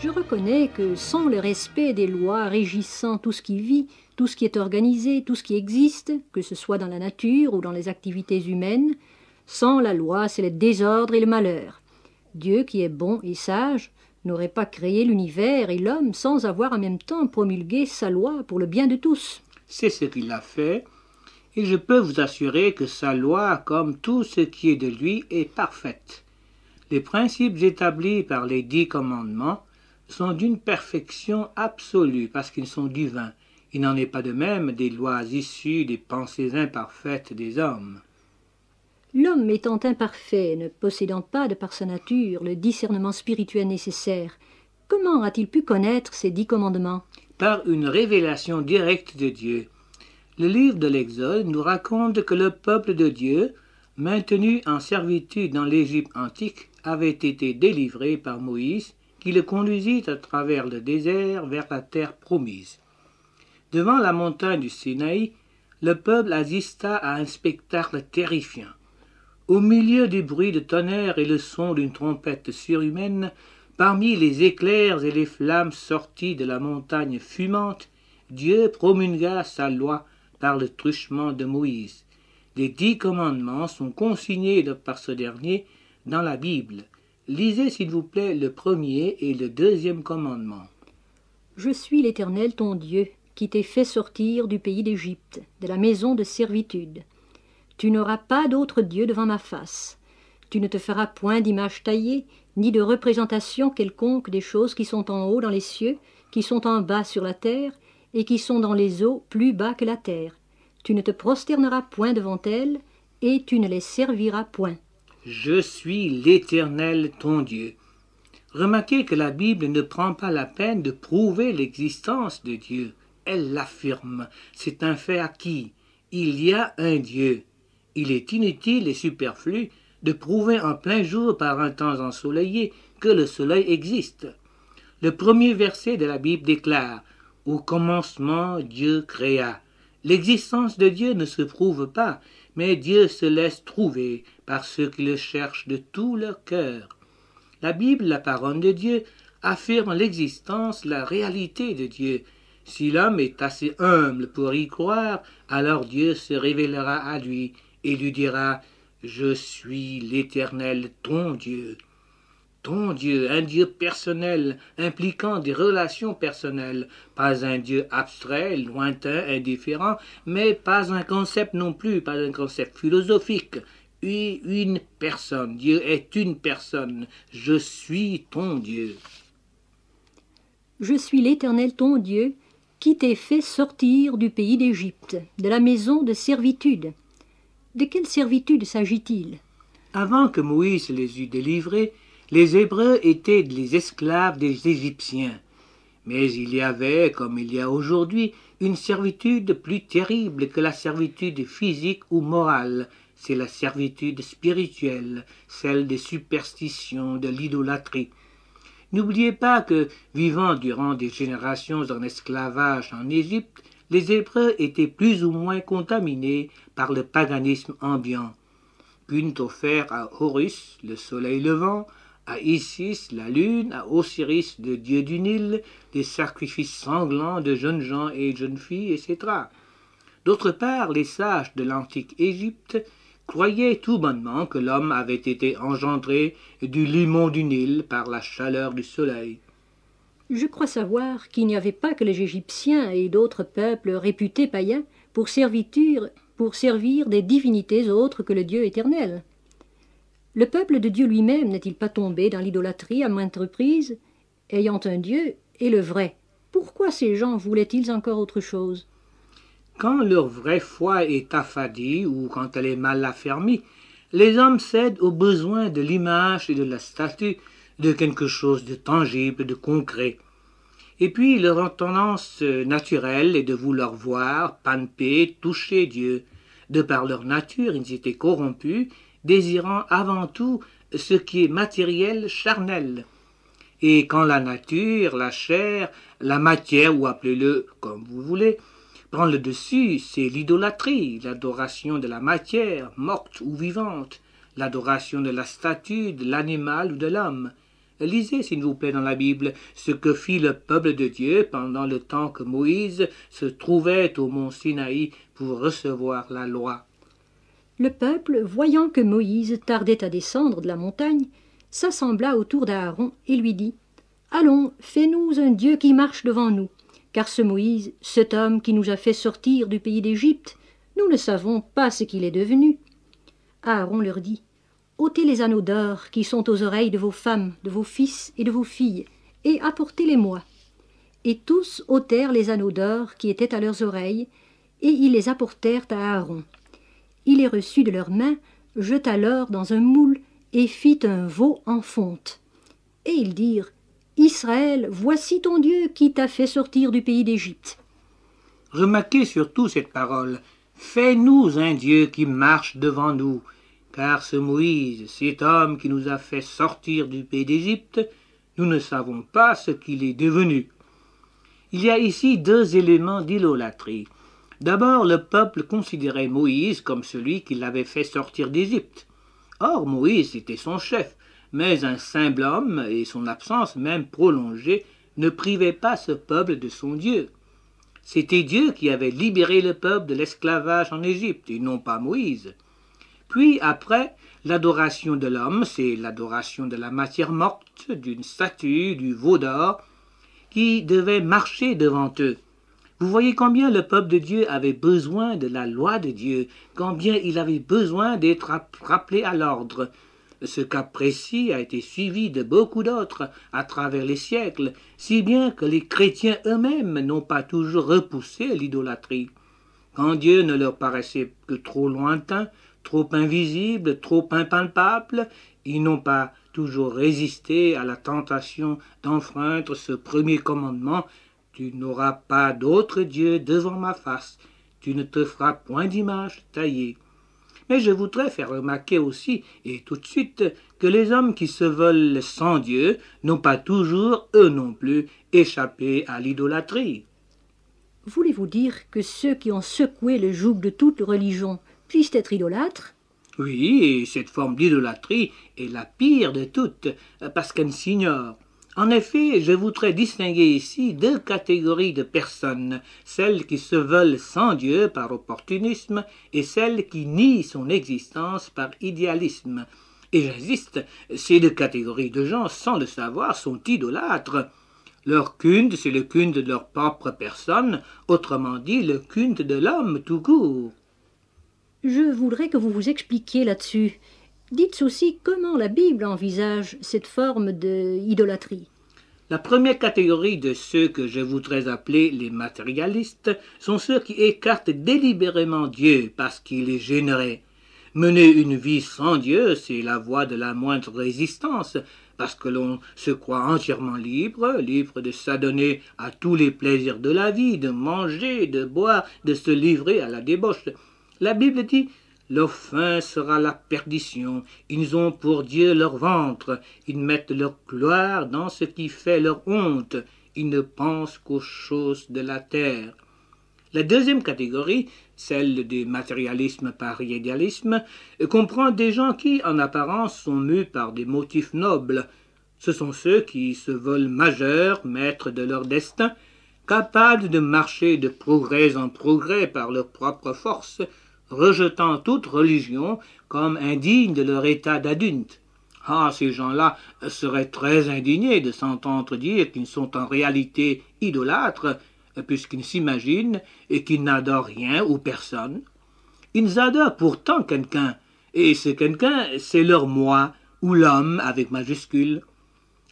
Je reconnais que sans le respect des lois régissant tout ce qui vit, tout ce qui est organisé, tout ce qui existe, que ce soit dans la nature ou dans les activités humaines, sans la loi, c'est le désordre et le malheur. Dieu, qui est bon et sage, n'aurait pas créé l'univers et l'homme sans avoir en même temps promulgué sa loi pour le bien de tous. C'est ce qu'il a fait, et je peux vous assurer que sa loi, comme tout ce qui est de lui, est parfaite. Les principes établis par les 10 commandements sont d'une perfection absolue parce qu'ils sont divins. Il n'en est pas de même des lois issues des pensées imparfaites des hommes. L'homme étant imparfait, ne possédant pas de par sa nature le discernement spirituel nécessaire, comment a-t-il pu connaître ces 10 commandements? Par une révélation directe de Dieu. Le livre de l'Exode nous raconte que le peuple de Dieu, maintenu en servitude dans l'Égypte antique, avait été délivré par Moïse, qui le conduisit à travers le désert vers la terre promise. Devant la montagne du Sinaï, le peuple assista à un spectacle terrifiant. Au milieu du bruit de tonnerre et le son d'une trompette surhumaine, parmi les éclairs et les flammes sorties de la montagne fumante, Dieu promulgua sa loi par le truchement de Moïse. Les 10 commandements sont consignés par ce dernier dans la Bible. Lisez s'il vous plaît le premier et le deuxième commandement. Je suis l'Éternel ton Dieu, qui t'ai fait sortir du pays d'Égypte, de la maison de servitude. Tu n'auras pas d'autre Dieu devant ma face. Tu ne te feras point d'image taillée, ni de représentation quelconque des choses qui sont en haut dans les cieux, qui sont en bas sur la terre, et qui sont dans les eaux plus bas que la terre. Tu ne te prosterneras point devant elles, et tu ne les serviras point. Je suis l'Éternel ton Dieu. Remarquez que la Bible ne prend pas la peine de prouver l'existence de Dieu. Elle l'affirme. C'est un fait acquis. Il y a un Dieu. Il est inutile et superflu de prouver en plein jour par un temps ensoleillé que le soleil existe. Le premier verset de la Bible déclare « Au commencement, Dieu créa ». L'existence de Dieu ne se prouve pas, mais Dieu se laisse trouver par ceux qui le cherchent de tout leur cœur. La Bible, la parole de Dieu, affirme l'existence, la réalité de Dieu. Si l'homme est assez humble pour y croire, alors Dieu se révélera à lui et lui dira « Je suis l'Éternel ton Dieu ». Ton Dieu, un Dieu personnel, impliquant des relations personnelles, pas un Dieu abstrait, lointain, indifférent, mais pas un concept non plus, pas un concept philosophique. Une personne, Dieu est une personne, je suis ton Dieu. Je suis l'Éternel ton Dieu, qui t'ai fait sortir du pays d'Égypte, de la maison de servitude. De quelle servitude s'agit-il? Avant que Moïse les eût délivrés, les Hébreux étaient les esclaves des Égyptiens. Mais il y avait, comme il y a aujourd'hui, une servitude plus terrible que la servitude physique ou morale. C'est la servitude spirituelle, celle des superstitions, de l'idolâtrie. N'oubliez pas que, vivant durant des générations en esclavage en Égypte, les Hébreux étaient plus ou moins contaminés par le paganisme ambiant. Culte offert à Horus, le soleil levant, à Isis, la lune, à Osiris, le dieu du Nil, des sacrifices sanglants de jeunes gens et jeunes filles, etc. D'autre part, les sages de l'antique Égypte croyaient tout bonnement que l'homme avait été engendré du limon du Nil par la chaleur du soleil. Je crois savoir qu'il n'y avait pas que les Égyptiens et d'autres peuples réputés païens pour servir des divinités autres que le Dieu éternel. Le peuple de Dieu lui-même n'est-il pas tombé dans l'idolâtrie à maintes reprises, ayant un Dieu et le vrai? Pourquoi ces gens voulaient-ils encore autre chose? Quand leur vraie foi est affadie ou quand elle est mal affermie, les hommes cèdent aux besoins de l'image et de la statue, de quelque chose de tangible, de concret. Et puis leur tendance naturelle est de vouloir voir, palper, toucher Dieu. De par leur nature, ils étaient corrompus, désirant avant tout ce qui est matériel, charnel. Et quand la nature, la chair, la matière, ou appelez-le comme vous voulez, prend le dessus, c'est l'idolâtrie, l'adoration de la matière, morte ou vivante, l'adoration de la statue, de l'animal ou de l'homme. Lisez, s'il vous plaît, dans la Bible, ce que fit le peuple de Dieu pendant le temps que Moïse se trouvait au mont Sinaï pour recevoir la loi. Le peuple, voyant que Moïse tardait à descendre de la montagne, s'assembla autour d'Aaron et lui dit « Allons, fais-nous un Dieu qui marche devant nous, car ce Moïse, cet homme qui nous a fait sortir du pays d'Égypte, nous ne savons pas ce qu'il est devenu. » Aaron leur dit « Ôtez les anneaux d'or qui sont aux oreilles de vos femmes, de vos fils et de vos filles, et apportez-les-moi. » Et tous ôtèrent les anneaux d'or qui étaient à leurs oreilles, et ils les apportèrent à Aaron. Il les reçut de leurs mains, jeta l'or dans un moule, et fit un veau en fonte. Et ils dirent « Israël, voici ton Dieu qui t'a fait sortir du pays d'Égypte. » Remarquez surtout cette parole. « Fais-nous un Dieu qui marche devant nous. » Car ce Moïse, cet homme qui nous a fait sortir du pays d'Égypte, nous ne savons pas ce qu'il est devenu. Il y a ici deux éléments d'idolâtrie. D'abord, le peuple considérait Moïse comme celui qui l'avait fait sortir d'Égypte. Or, Moïse était son chef, mais un simple homme, et son absence même prolongée, ne privait pas ce peuple de son Dieu. C'était Dieu qui avait libéré le peuple de l'esclavage en Égypte, et non pas Moïse. Puis après, l'adoration de l'homme, c'est l'adoration de la matière morte, d'une statue, du veau d'or, qui devait marcher devant eux. Vous voyez combien le peuple de Dieu avait besoin de la loi de Dieu, combien il avait besoin d'être rappelé à l'ordre. Ce cas précis a été suivi de beaucoup d'autres à travers les siècles, si bien que les chrétiens eux-mêmes n'ont pas toujours repoussé l'idolâtrie. Quand Dieu ne leur paraissait que trop lointain, trop invisible, trop impalpable, ils n'ont pas toujours résisté à la tentation d'enfreindre ce premier commandement: tu n'auras pas d'autre Dieu devant ma face, tu ne te feras point d'image taillée. Mais je voudrais faire remarquer aussi, et tout de suite, que les hommes qui se veulent sans Dieu n'ont pas toujours, eux non plus, échappé à l'idolâtrie. Voulez-vous dire que ceux qui ont secoué le joug de toute religion puissent être idolâtres? Oui, et cette forme d'idolâtrie est la pire de toutes, parce qu'elle s'ignore. En effet, je voudrais distinguer ici deux catégories de personnes, celles qui se veulent sans Dieu par opportunisme et celles qui nient son existence par idéalisme. Et j'insiste, ces deux catégories de gens, sans le savoir, sont idolâtres. Leur culte, c'est le culte de leur propre personne, autrement dit le culte de l'homme tout court. Je voudrais que vous vous expliquiez là-dessus. Dites aussi comment la Bible envisage cette forme d'idolâtrie. La première catégorie de ceux que je voudrais appeler les matérialistes sont ceux qui écartent délibérément Dieu parce qu'il est généré. Mener une vie sans Dieu, c'est la voie de la moindre résistance, parce que l'on se croit entièrement libre de s'adonner à tous les plaisirs de la vie, de manger, de boire, de se livrer à la débauche. La Bible dit: leur fin sera la perdition, ils ont pour Dieu leur ventre, ils mettent leur gloire dans ce qui fait leur honte, ils ne pensent qu'aux choses de la terre. La deuxième catégorie, celle du matérialisme par idéalisme, comprend des gens qui, en apparence, sont mus par des motifs nobles. Ce sont ceux qui se veulent majeurs, maîtres de leur destin, capables de marcher de progrès en progrès par leur propre force, rejetant toute religion comme indigne de leur état d'adulte. Ah, ces gens-là seraient très indignés de s'entendre dire qu'ils sont en réalité idolâtres, puisqu'ils s'imaginent et qu'ils n'adorent rien ou personne. Ils adorent pourtant quelqu'un, et ce quelqu'un, c'est leur moi, ou l'homme avec majuscule.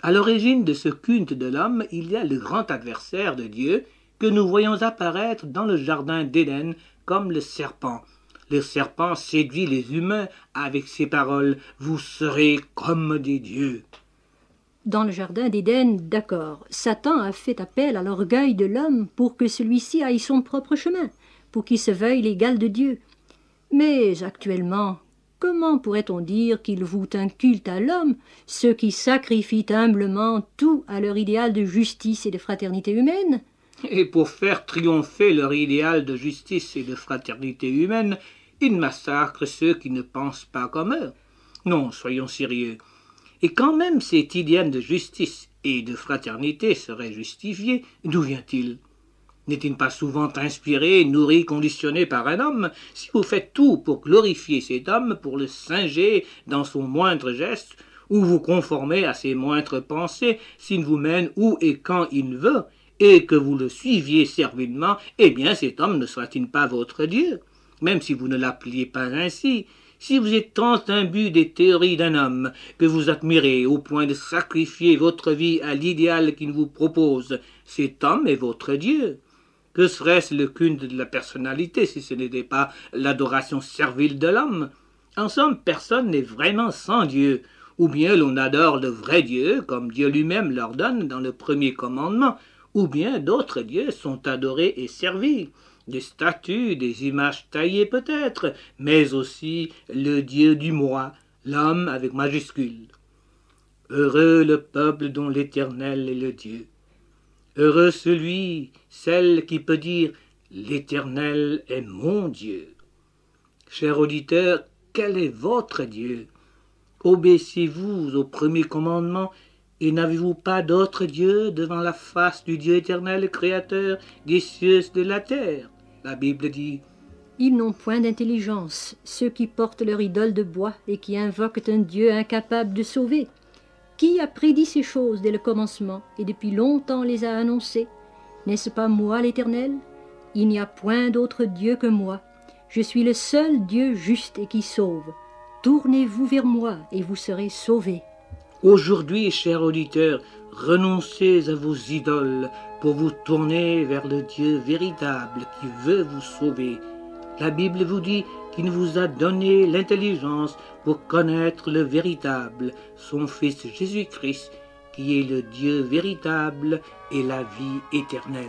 À l'origine de ce culte de l'homme, il y a le grand adversaire de Dieu que nous voyons apparaître dans le jardin d'Éden comme le serpent. Le serpent séduit les humains avec ses paroles « Vous serez comme des dieux ». Dans le jardin d'Éden, d'accord, Satan a fait appel à l'orgueil de l'homme pour que celui-ci aille son propre chemin, pour qu'il se veuille l'égal de Dieu. Mais actuellement, comment pourrait-on dire qu'ils vouent un culte à l'homme, ceux qui sacrifient humblement tout à leur idéal de justice et de fraternité humaine? Et pour faire triompher leur idéal de justice et de fraternité humaine, ils massacrent ceux qui ne pensent pas comme eux. Non, soyons sérieux. Et quand même cet idéal de justice et de fraternité serait justifié, d'où vient-il? N'est-il pas souvent inspiré, nourri, conditionné par un homme? Si vous faites tout pour glorifier cet homme, pour le singer dans son moindre geste, ou vous conformez à ses moindres pensées, s'il vous mène où et quand il veut, et que vous le suiviez servilement, eh bien cet homme ne sera-t-il pas votre Dieu, même si vous ne l'appeliez pas ainsi? Si vous êtes tant imbu des théories d'un homme que vous admirez au point de sacrifier votre vie à l'idéal qu'il vous propose, cet homme est votre Dieu. Que serait-ce le culte de la personnalité si ce n'était pas l'adoration servile de l'homme? En somme, personne n'est vraiment sans Dieu. Ou bien l'on adore le vrai Dieu, comme Dieu lui-même l'ordonne dans le premier commandement, ou bien d'autres dieux sont adorés et servis, des statues, des images taillées peut-être, mais aussi le Dieu du moi, l'homme avec majuscule. Heureux le peuple dont l'Éternel est le Dieu. Heureux celui, celle qui peut dire « L'Éternel est mon Dieu ». Cher auditeur, quel est votre Dieu? Obéissez-vous au premier commandement et n'avez-vous pas d'autre Dieu devant la face du Dieu éternel, créateur des cieux et de la terre? La Bible dit « Ils n'ont point d'intelligence, ceux qui portent leur idole de bois et qui invoquent un Dieu incapable de sauver. Qui a prédit ces choses dès le commencement et depuis longtemps les a annoncées? N'est-ce pas moi l'Éternel? Il n'y a point d'autre Dieu que moi. Je suis le seul Dieu juste et qui sauve. Tournez-vous vers moi et vous serez sauvés. » Aujourd'hui, chers auditeurs, renoncez à vos idoles pour vous tourner vers le Dieu véritable qui veut vous sauver. La Bible vous dit qu'il vous a donné l'intelligence pour connaître le véritable, son Fils Jésus-Christ, qui est le Dieu véritable et la vie éternelle.